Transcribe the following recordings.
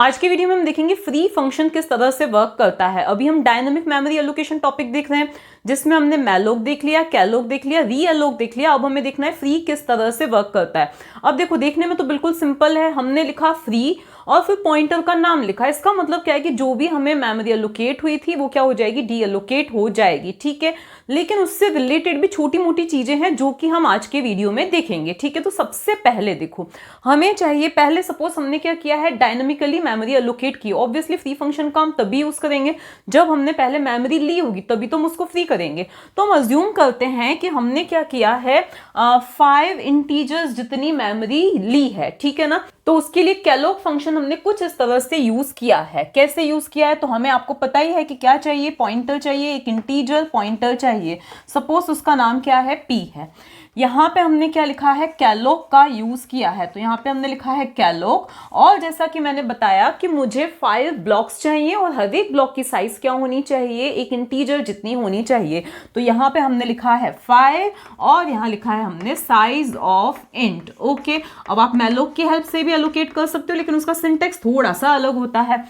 आज के वीडियो में हम देखेंगे फ्री फंक्शन किस तरह से वर्क करता है। अभी हम डायनामिक मेमोरी एलोकेशन टॉपिक देख रहे हैं जिसमें हमने मैलोक देख लिया, कैलोक देख लिया, रीएलोक देख लिया। अब हमें देखना है फ्री किस तरह से वर्क करता है। अब देखो, देखने में तो बिल्कुल सिंपल है। हमने लिखा फ्री और फिर पॉइंटर का नाम लिखा। इसका मतलब क्या है कि जो भी हमें मेमोरी एलोकेट हुई थी वो क्या हो जाएगी, डी एलोकेट हो जाएगी। ठीक है, लेकिन उससे रिलेटेड भी छोटी मोटी चीजें हैं जो कि हम आज के वीडियो में देखेंगे। ठीक है, तो सबसे पहले देखो, हमें चाहिए, पहले सपोज हमने क्या किया है, डायनामिकली मेमोरी एलोकेट की। ऑब्वियसली फ्री फंक्शन का हम तभी यूज करेंगे जब हमने पहले मेमोरी ली होगी, तभी तो हम उसको फ्री करेंगे। तो हम अज्यूम करते हैं कि हमने क्या किया है, 5 इंटीजर्स जितनी मेमोरी ली है। ठीक है ना, तो उसके लिए कैलोक फंक्शन हमने कुछ इस तरह से यूज किया है। कैसे यूज किया है, तो हमें आपको पता ही है कि क्या चाहिए, पॉइंटर चाहिए, एक इंटीजर पॉइंटर चाहिए। सपोज उसका नाम क्या है, p है। यहाँ पे हमने क्या लिखा है, कैलोक का यूज किया है। तो यहाँ पे हमने लिखा है कैलोक, और जैसा कि मैंने बताया कि मुझे 5 ब्लॉक्स चाहिए और हर एक ब्लॉक की साइज क्या होनी चाहिए, एक इंटीजर जितनी होनी चाहिए। तो यहाँ पे हमने लिखा है 5 और यहाँ लिखा है हमने साइज ऑफ इंट। ओके, अब आप मैलोक की हेल्प से भी एलोकेट कर सकते हो, लेकिन उसका सिंटेक्स थोड़ा सा अलग होता है।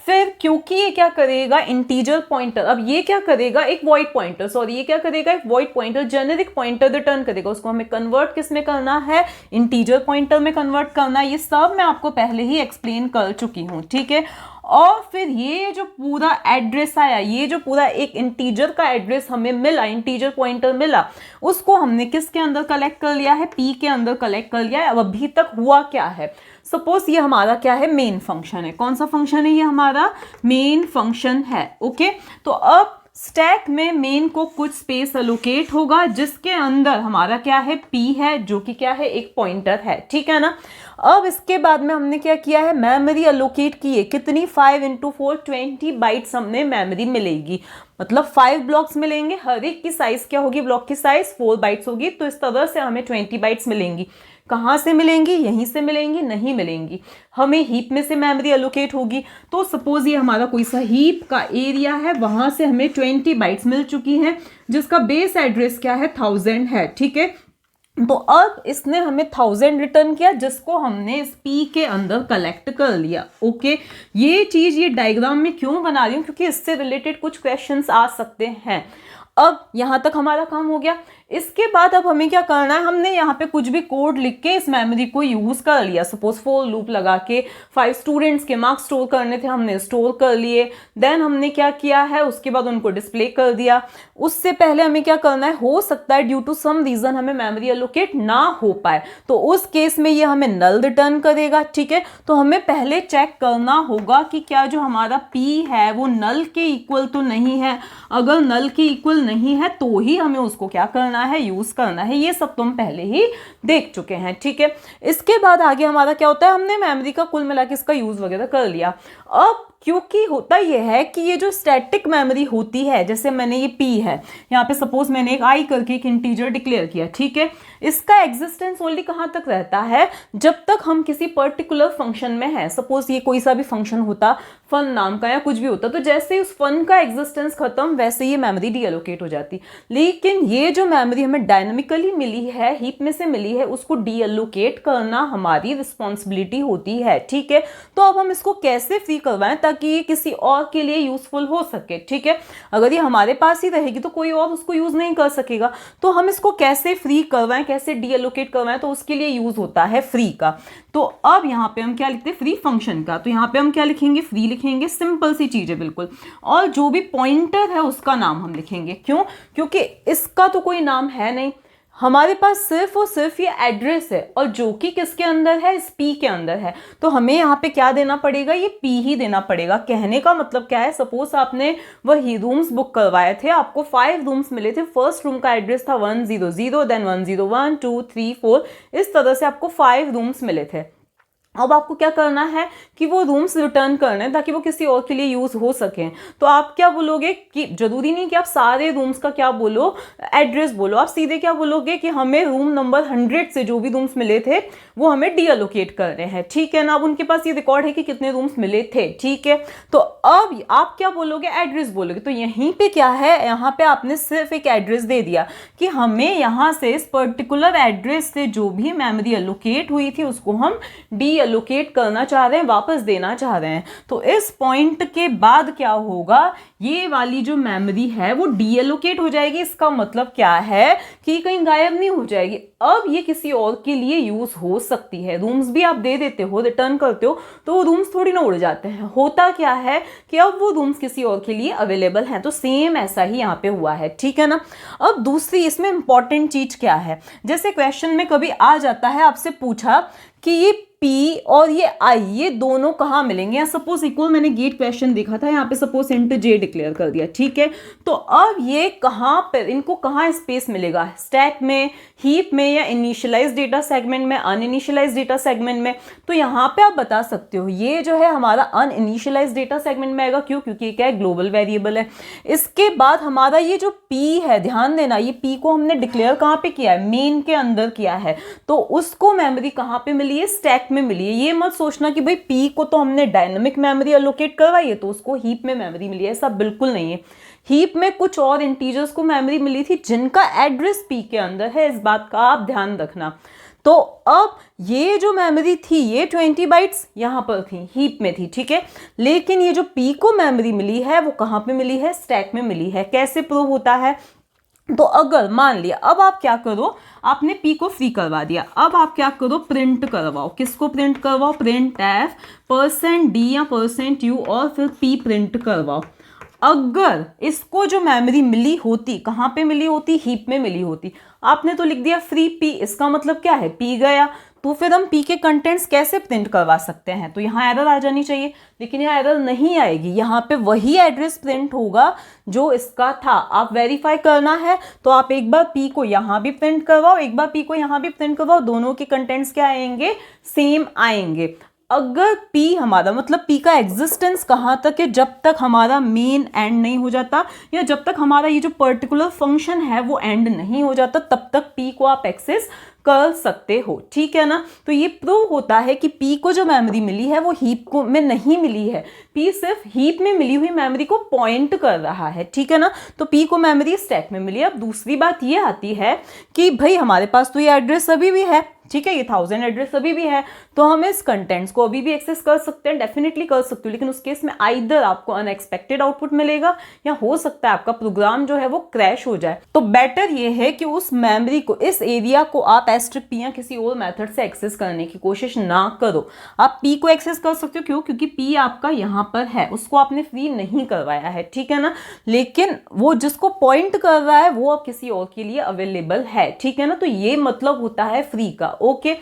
फिर क्योंकि ये क्या करेगा, इंटीजर पॉइंटर, अब ये क्या करेगा, एक वॉइड पॉइंटर, सॉरी ये क्या करेगा, एक void pointer, generic pointer return करेगा। उसको हमें कन्वर्ट किस में करना है, इंटीजर पॉइंटर में कन्वर्ट करना है। ये सब मैं आपको पहले ही एक्सप्लेन कर चुकी हूँ। ठीक है, और फिर ये जो पूरा एड्रेस आया, ये जो पूरा एक इंटीजर का एड्रेस हमें मिला, इंटीजर पॉइंटर मिला, उसको हमने किसके अंदर कलेक्ट कर लिया है, p के अंदर कलेक्ट कर लिया है। अब अभी तक हुआ क्या है, सपोज ये हमारा क्या है, मेन फंक्शन है। कौन सा फंक्शन है, ये हमारा मेन फंक्शन है। ओके, तो अब स्टैक में मेन को कुछ स्पेस एलोकेट होगा जिसके अंदर हमारा क्या है, p है, जो कि क्या है, एक पॉइंटर है। ठीक है ना, अब इसके बाद में हमने क्या किया है, मेमोरी एलोकेट की है। कितनी, 5 × 4 20 बाइट्स हमने मेमोरी मिलेगी, मतलब 5 ब्लॉक्स मिलेंगे। हर एक की साइज क्या होगी, ब्लॉक की साइज 4 बाइट्स होगी। तो इस तरह से हमें 20 बाइट्स मिलेंगी। कहाँ से मिलेंगी, यहीं से मिलेंगी, नहीं मिलेंगी, हमें हीप में से मेमोरी एलोकेट होगी। तो सपोज ये हमारा कोई सा हीप का एरिया है, वहां से हमें 20 बाइट्स मिल चुकी हैं जिसका बेस एड्रेस क्या है, 1000 है। ठीक है, तो अब इसने हमें 1000 रिटर्न किया जिसको हमने इस p के अंदर कलेक्ट कर लिया। ओके, ये चीज, ये डायग्राम में क्यों बना रही हूँ, क्योंकि इससे रिलेटेड कुछ क्वेश्चंस आ सकते हैं। अब यहां तक हमारा काम हो गया। इसके बाद अब हमें क्या करना है, हमने यहाँ पे कुछ भी कोड लिख के इस मेमोरी को यूज कर लिया। सपोज फॉर लूप लगा के 5 स्टूडेंट्स के मार्क्स स्टोर करने थे, हमने स्टोर कर लिए। देन हमने क्या किया है, उसके बाद उनको डिस्प्ले कर दिया। उससे पहले हमें क्या करना है, हो सकता है ड्यू टू सम रीजन हमें मेमोरी एलोकेट ना हो पाए, तो उस केस में ये हमें नल रिटर्न करेगा। ठीक है, तो हमें पहले चेक करना होगा कि क्या जो हमारा p है वो नल के इक्वल तो नहीं है। अगर नल के इक्वल नहीं है तो ही हमें उसको क्या करना है, यूज करना है। ये सब तुम पहले ही देख चुके हैं। ठीक है, इसके बाद आगे हमारा क्या होता है, हमने मेमोरी का कुल मिला के इसका यूज वगैरह कर लिया। अब क्योंकि होता यह है कि ये जो स्टैटिक मेमोरी होती है, जैसे मैंने ये p है, यहाँ पे सपोज मैंने एक i करके एक इंटीजर डिक्लेयर किया। ठीक है, इसका एग्जिस्टेंस ओनली कहाँ तक रहता है, जब तक हम किसी पर्टिकुलर फंक्शन में हैं। सपोज ये कोई सा भी फंक्शन होता, फन नाम का या कुछ भी होता, तो जैसे ही उस फन का एग्जिस्टेंस खत्म वैसे ये मेमोरी डीएलोकेट हो जाती। लेकिन ये जो मेमोरी हमें डायनामिकली मिली है, हीप में से मिली है, उसको डीएलोकेट करना हमारी रिस्पॉन्सिबिलिटी होती है। ठीक है, तो अब हम इसको कैसे फ्री करवाएं ताकि ये किसी और के लिए यूजफुल हो सके। ठीक है, अगर ये हमारे पास ही रहेगी तो कोई और उसको यूज नहीं कर सकेगा। तो हम इसको कैसे फ्री करवाएं, कैसे डीएलोकेट करवाएं, तो उसके लिए यूज होता है फ्री का। तो अब यहाँ पे हम क्या लिखते हैं, फ्री फंक्शन का। तो यहाँ पे हम क्या लिखेंगे, फ्री लिखेंगे। सिंपल सी चीज है बिल्कुल। और जो भी पॉइंटर है उसका नाम हम लिखेंगे। क्यों, क्योंकि इसका तो कोई नाम है नहीं, हमारे पास सिर्फ और सिर्फ ये एड्रेस है, और जो कि किसके अंदर है, इस p के अंदर है। तो हमें यहाँ पे क्या देना पड़ेगा, ये p ही देना पड़ेगा। कहने का मतलब क्या है, सपोज आपने वही रूम्स बुक करवाए थे, आपको 5 रूम्स मिले थे। फर्स्ट रूम का एड्रेस था 100, देन 101, 2, 3, 4, इस तरह से आपको 5 रूम्स मिले थे। अब आपको क्या करना है कि वो रूम्स रिटर्न करने हैं ताकि वो किसी और के लिए यूज हो सकें। तो आप क्या बोलोगे कि जरूरी नहीं कि आप सारे रूम्स का क्या बोलो, एड्रेस बोलो, आप सीधे क्या बोलोगे कि हमें रूम नंबर 100 से जो भी रूम्स मिले थे वो हमें डीएलोकेट करने हैं। ठीक है ना, अब उनके पास ये रिकॉर्ड है कि कितने रूम्स मिले थे। ठीक है, तो अब आप क्या बोलोगे, एड्रेस बोलोगे। तो यहीं पे क्या है, यहाँ पे आपने सिर्फ एक एड्रेस दे दिया कि हमें यहाँ से इस पर्टिकुलर एड्रेस से जो भी मेमोरी एलोकेट हुई थी उसको हम डी रीअलोकेट करना चाह रहे हैं, वापस देना चाह रहे हैं, तो इस पॉइंट के बाद क्या होगा, ये वाली जो मेमोरी है वो डीएलोकेट हो जाएगी। इसका मतलब क्या है कि कहीं गायब नहीं हो जाएगी, अब ये किसी और के लिए यूज हो सकती है। रूम्स भी आप दे देते हो, रिटर्न करते हो, तो वो रूम्स थोड़ी ना उड़ जाते हैं, होता क्या है कि अब वो रूम्स किसी और के लिए अवेलेबल हैं। तो सेम ऐसा ही यहाँ पे हुआ है, ठीक है ना। अब दूसरी इसमें इंपॉर्टेंट चीज क्या है, जैसे क्वेश्चन में कभी आ जाता है, आपसे पूछा कि ये P और ये I ये दोनों कहाँ मिलेंगे, या सपोज इक्वल मैंने गेट क्वेश्चन देखा था, यहाँ पे सपोज इंट J डिक्लेयर कर दिया, ठीक है। तो अब ये कहाँ पे, इनको कहाँ स्पेस मिलेगा, स्टैक में, हीप में, या इनिशियलाइज डेटा सेगमेंट में, अनइनिशियलाइज डेटा सेगमेंट में। तो यहाँ पे आप बता सकते हो ये जो है हमारा अनइनिशियलाइज डेटा सेगमेंट में आएगा, क्यों, क्योंकि क्या है, ग्लोबल वेरिएबल है। इसके बाद हमारा ये जो P है, ध्यान देना, ये P को हमने डिक्लेयर कहाँ पे किया है, मेन के अंदर किया है, तो उसको मेमोरी कहाँ पे मिली है, स्टैक में मिली है। ये मत सोचना कि भाई P को तो हमने डायनेमिक मेमोरी एलोकेट करवाई है तो उसको हीप में मेमोरी मिली है, ऐसा बिल्कुल नहीं है। हीप में कुछ और इंटीजर्स को मेमोरी मिली थी जिनका एड्रेस P के अंदर है, इस बात का आप ध्यान रखना। तो अब ये जो मेमोरी थी ये 20 बाइट्स यहाँ पर थी, हीप में थी, ठीक है। लेकिन ये जो P को मेमोरी मिली है वो कहाँ पे मिली है, स्टैक में मिली है। कैसे प्रूव होता है, तो अगर मान लिया अब आप क्या करो, आपने P को फ्री करवा दिया, अब आप क्या करो, प्रिंट करवाओ। किसको प्रिंट करवाओ, प्रिंट एफ %d या %u और फिर P प्रिंट करवाओ। अगर इसको जो मेमोरी मिली होती, कहाँ पे मिली होती, हीप में मिली होती, आपने तो लिख दिया फ्री P, इसका मतलब क्या है, P गया, तो फिर हम P के कंटेंट्स कैसे प्रिंट करवा सकते हैं, तो यहाँ एरर आ जानी चाहिए, लेकिन यहाँ एरर नहीं आएगी, यहाँ पे वही एड्रेस प्रिंट होगा जो इसका था। आप वेरीफाई करना है तो आप एक बार P को यहाँ भी प्रिंट करवाओ, एक बार P को यहाँ भी प्रिंट करवाओ, दोनों के कंटेंट्स क्या आएंगे, सेम आएंगे। अगर P हमारा मतलब P का एग्जिस्टेंस कहाँ तक है, जब तक हमारा मेन एंड नहीं हो जाता, या जब तक हमारा ये जो पर्टिकुलर फंक्शन है वो एंड नहीं हो जाता, तब तक P को आप एक्सेस कर सकते हो, ठीक है ना। तो ये प्रूव होता है कि P को जो मेमोरी मिली है वो हीप को में नहीं मिली है, P सिर्फ हीप में मिली हुई मेमोरी को पॉइंट कर रहा है, ठीक है ना। तो P को मेमोरी स्टैक में मिली। अब दूसरी बात ये आती है कि भाई हमारे पास तो ये एड्रेस अभी भी है, ठीक है, ये 1000 एड्रेस अभी भी है, तो हम इस कंटेंट्स को अभी भी एक्सेस कर सकते हैं, डेफिनेटली कर सकते हो। लेकिन उस केस में आइदर आपको अनएक्सपेक्टेड आउटपुट मिलेगा या हो सकता है आपका प्रोग्राम जो है वो क्रैश हो जाए। तो बेटर ये है कि उस मेमोरी को, इस एरिया को आप एस्ट्रिक या किसी और मेथड से एक्सेस करने की कोशिश ना करो। आप P को एक्सेस कर सकते हो, क्यों, क्योंकि P आपका यहाँ पर है, उसको आपने फ्री नहीं करवाया है, ठीक है ना। लेकिन वो जिसको पॉइंट कर रहा है वो अब किसी और के लिए अवेलेबल है, ठीक है ना। तो ये मतलब होता है फ्री का, ओके।